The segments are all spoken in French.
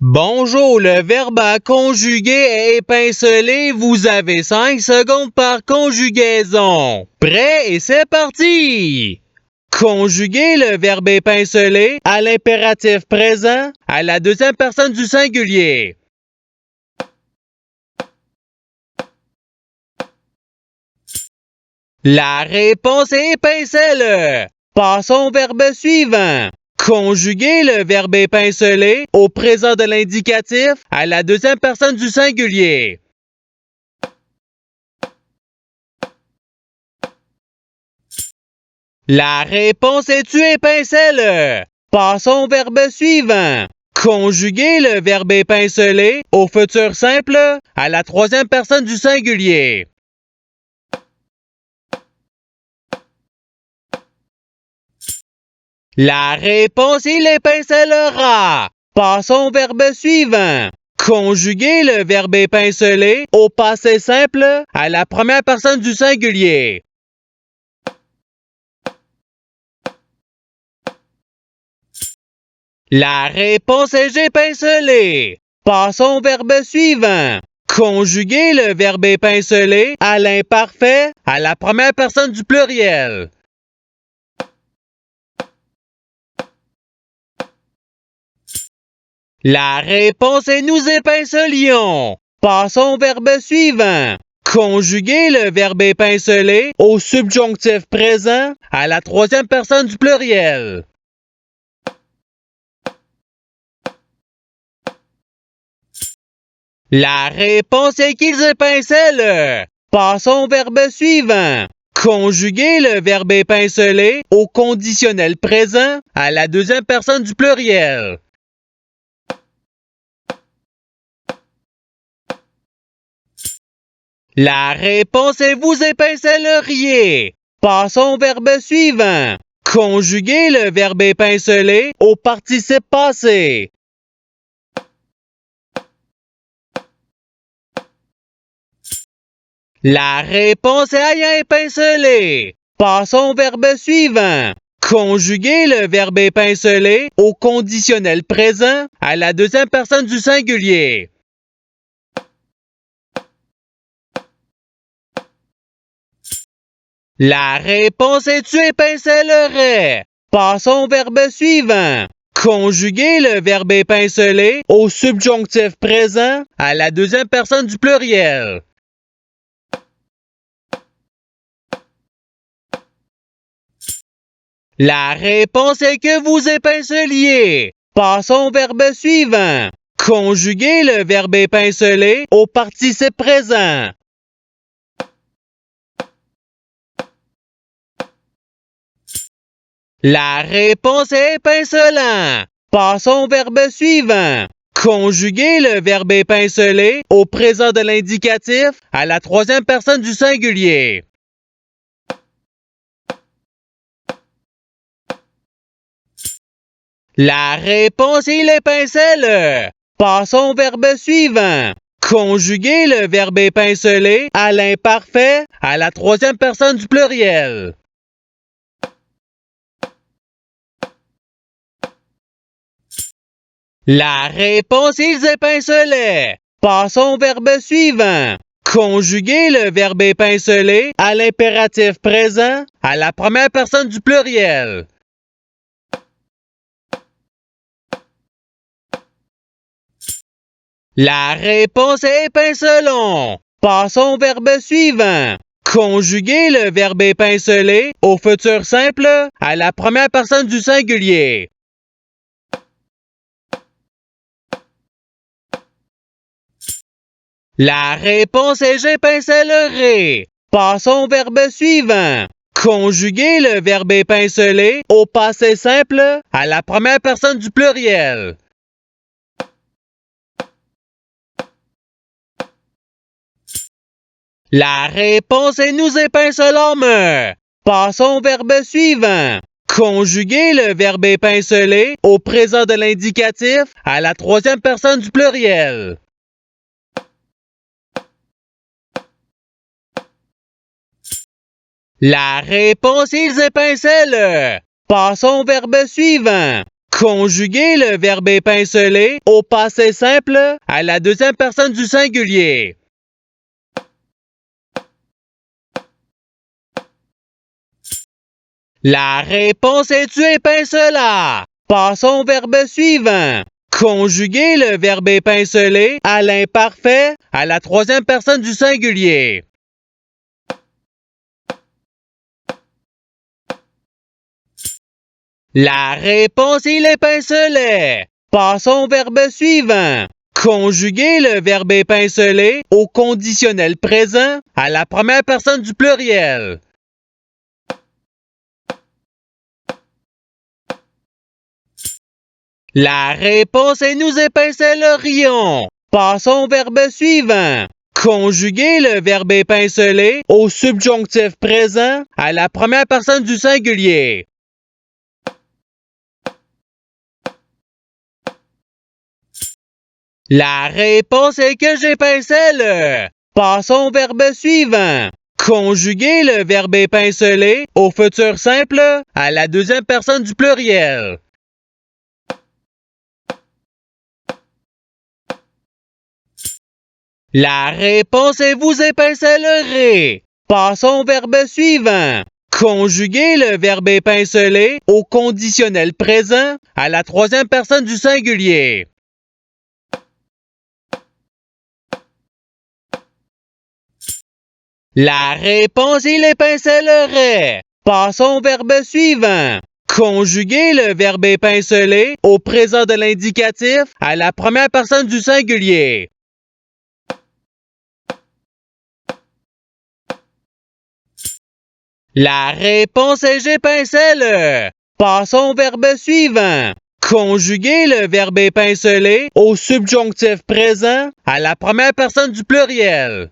Bonjour, le verbe à conjuguer est épincelé. Vous avez 5 secondes par conjugaison. Prêt et c'est parti! Conjuguer le verbe épincelé à l'impératif présent à la deuxième personne du singulier. La réponse est épincelle. Passons au verbe suivant. Conjuguer le verbe épincelé au présent de l'indicatif à la deuxième personne du singulier. La réponse est tu épincelle. Passons au verbe suivant. Conjuguer le verbe épincelé au futur simple à la troisième personne du singulier. La réponse est l'épincellera. Passons au verbe suivant. Conjuguer le verbe épincelé au passé simple à la première personne du singulier. La réponse est j'épincelé. Passons au verbe suivant. Conjuguer le verbe épincelé à l'imparfait à la première personne du pluriel. La réponse est nous épincelions. Passons au verbe suivant. Conjuguer le verbe épincelé au subjonctif présent à la troisième personne du pluriel. La réponse est qu'ils épincellent. Passons au verbe suivant. Conjuguer le verbe épincelé au conditionnel présent à la deuxième personne du pluriel. La réponse est vous épincelleriez. Passons au verbe suivant. Conjuguer le verbe épincelé au participe passé. La réponse est ayant épincelé. Passons au verbe suivant. Conjuguer le verbe épincelé au conditionnel présent à la deuxième personne du singulier. La réponse est tu épincellerais. Passons au verbe suivant. Conjuguer le verbe épincelé au subjonctif présent à la deuxième personne du pluriel. La réponse est que vous épinceliez. Passons au verbe suivant. Conjuguer le verbe épincelé au participe présent. La réponse est épincelant. Passons au verbe suivant. Conjuguer le verbe épincelé au présent de l'indicatif à la troisième personne du singulier. La réponse est l'épincelle. Passons au verbe suivant. Conjuguer le verbe épincelé à l'imparfait à la troisième personne du pluriel. La réponse est ils épincelaient. Passons au verbe suivant. Conjuguer le verbe épincelé à l'impératif présent à la première personne du pluriel. La réponse est épincelon. Passons au verbe suivant. Conjuguer le verbe épincelé au futur simple à la première personne du singulier. La réponse est j'épincellerai. Passons au verbe suivant. Conjuguer le verbe épincelé au passé simple à la première personne du pluriel. La réponse est nous épincelâmes. Passons au verbe suivant. Conjuguer le verbe épincelé au présent de l'indicatif à la troisième personne du pluriel. La réponse est ils épincellent. Passons au verbe suivant. Conjuguer le verbe étinceler au passé simple à la deuxième personne du singulier. La réponse est tu étincelas. Passons au verbe suivant. Conjuguer le verbe étinceler à l'imparfait à la troisième personne du singulier. La réponse est l'épincelet. Passons au verbe suivant. Conjuguer le verbe étinceler au conditionnel présent à la première personne du pluriel. La réponse est nous épincellerions. Passons au verbe suivant. Conjuguer le verbe étinceler au subjonctif présent à la première personne du singulier. La réponse est que j'épincelle. Passons au verbe suivant. Conjuguer le verbe étinceler au futur simple à la deuxième personne du pluriel. La réponse est vous épincellerez. Passons au verbe suivant. Conjuguer le verbe étinceler au conditionnel présent à la troisième personne du singulier. La réponse est l'épincellerait. Passons au verbe suivant. Conjuguer le verbe étinceler au présent de l'indicatif à la première personne du singulier. La réponse est j'épincelle. Passons au verbe suivant. Conjuguer le verbe étinceler au subjonctif présent à la première personne du pluriel.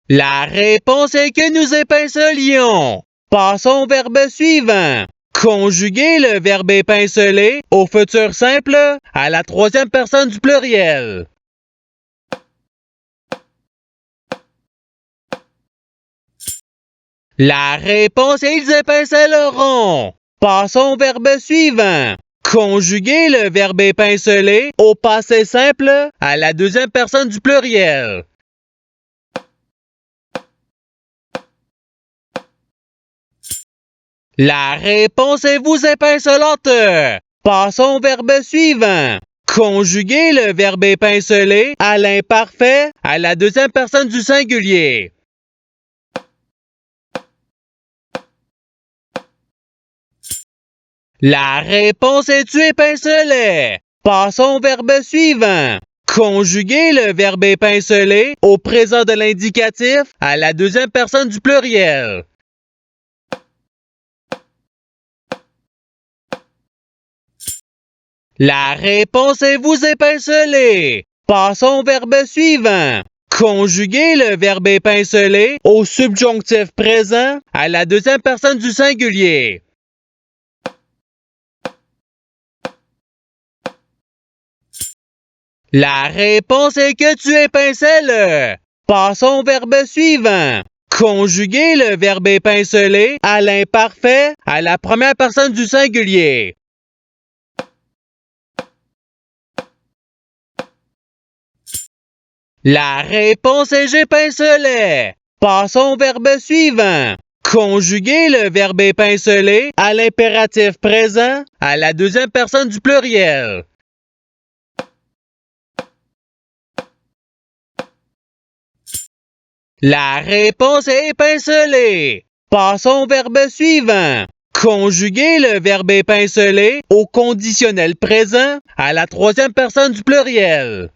La réponse est que nous épincelions. Passons au verbe suivant. Conjuguer le verbe étinceler au futur simple à la troisième personne du pluriel. La réponse est ils épincelleront. Passons au verbe suivant. Conjuguer le verbe étinceler au passé simple à la deuxième personne du pluriel. La réponse est vous épincelante. Passons au verbe suivant. Conjuguer le verbe étinceler à l'imparfait à la deuxième personne du singulier. La réponse est tu épincelet. Passons au verbe suivant. Conjuguer le verbe étinceler au présent de l'indicatif à la deuxième personne du pluriel. La réponse est vous épinceler. Passons au verbe suivant. Conjuguer le verbe étinceler au subjonctif présent à la deuxième personne du singulier. La réponse est que tu épincelles. Passons au verbe suivant. Conjuguer le verbe étinceler à l'imparfait à la première personne du singulier. La réponse est j'épincelais. Passons au verbe suivant. Conjuguer le verbe étinceler à l'impératif présent à la deuxième personne du pluriel. La réponse est épinceler. Passons au verbe suivant. Conjuguer le verbe étinceler au conditionnel présent à la troisième personne du pluriel.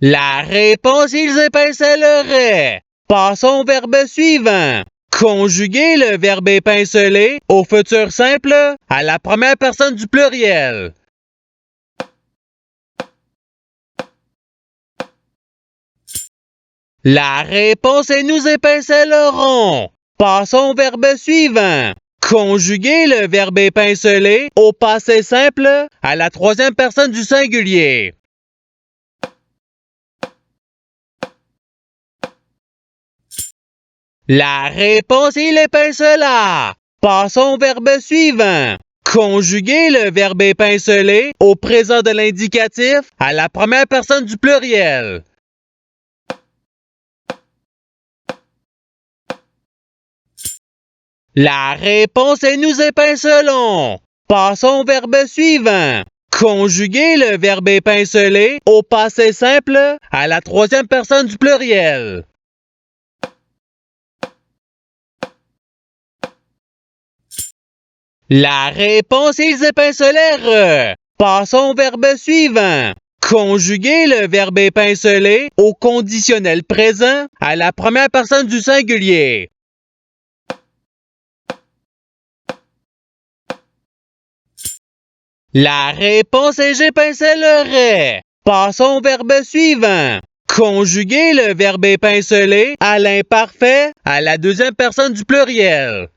La réponse ils épincelleraient. Passons au verbe suivant. Conjuguer le verbe étinceler au futur simple à la première personne du pluriel. La réponse est nous épincellerons. Passons au verbe suivant. Conjuguer le verbe étinceler au passé simple à la troisième personne du singulier. La réponse est l'épincela. Passons au verbe suivant. Conjuguer le verbe épinceler au présent de l'indicatif à la première personne du pluriel. La réponse est nous épincelons. Passons au verbe suivant. Conjuguer le verbe épinceler au passé simple à la troisième personne du pluriel. La réponse est ils épincelèrent. Passons au verbe suivant. Conjuguer le verbe épinceler au conditionnel présent à la première personne du singulier. La réponse est j'épincellerai. Passons au verbe suivant. Conjuguer le verbe épinceler à l'imparfait à la deuxième personne du pluriel.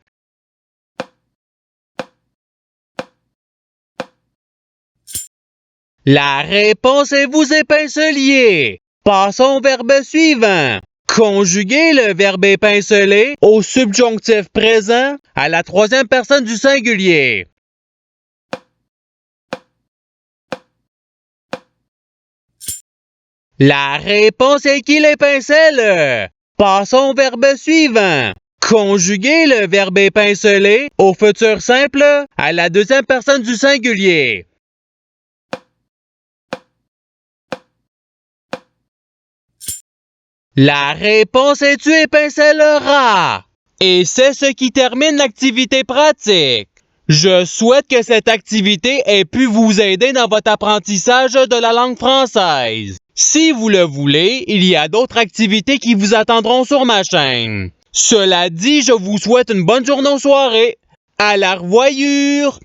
La réponse est vous épinceliez. Passons au verbe suivant. Conjuguer le verbe épinceler au subjonctif présent à la troisième personne du singulier. La réponse est qu'il épincelle. Passons au verbe suivant. Conjuguer le verbe épinceler au futur simple à la deuxième personne du singulier. La réponse est tu épincelleras. Et c'est ce qui termine l'activité pratique. Je souhaite que cette activité ait pu vous aider dans votre apprentissage de la langue française. Si vous le voulez, il y a d'autres activités qui vous attendront sur ma chaîne. Cela dit, je vous souhaite une bonne journée ou soirée. À la revoyure!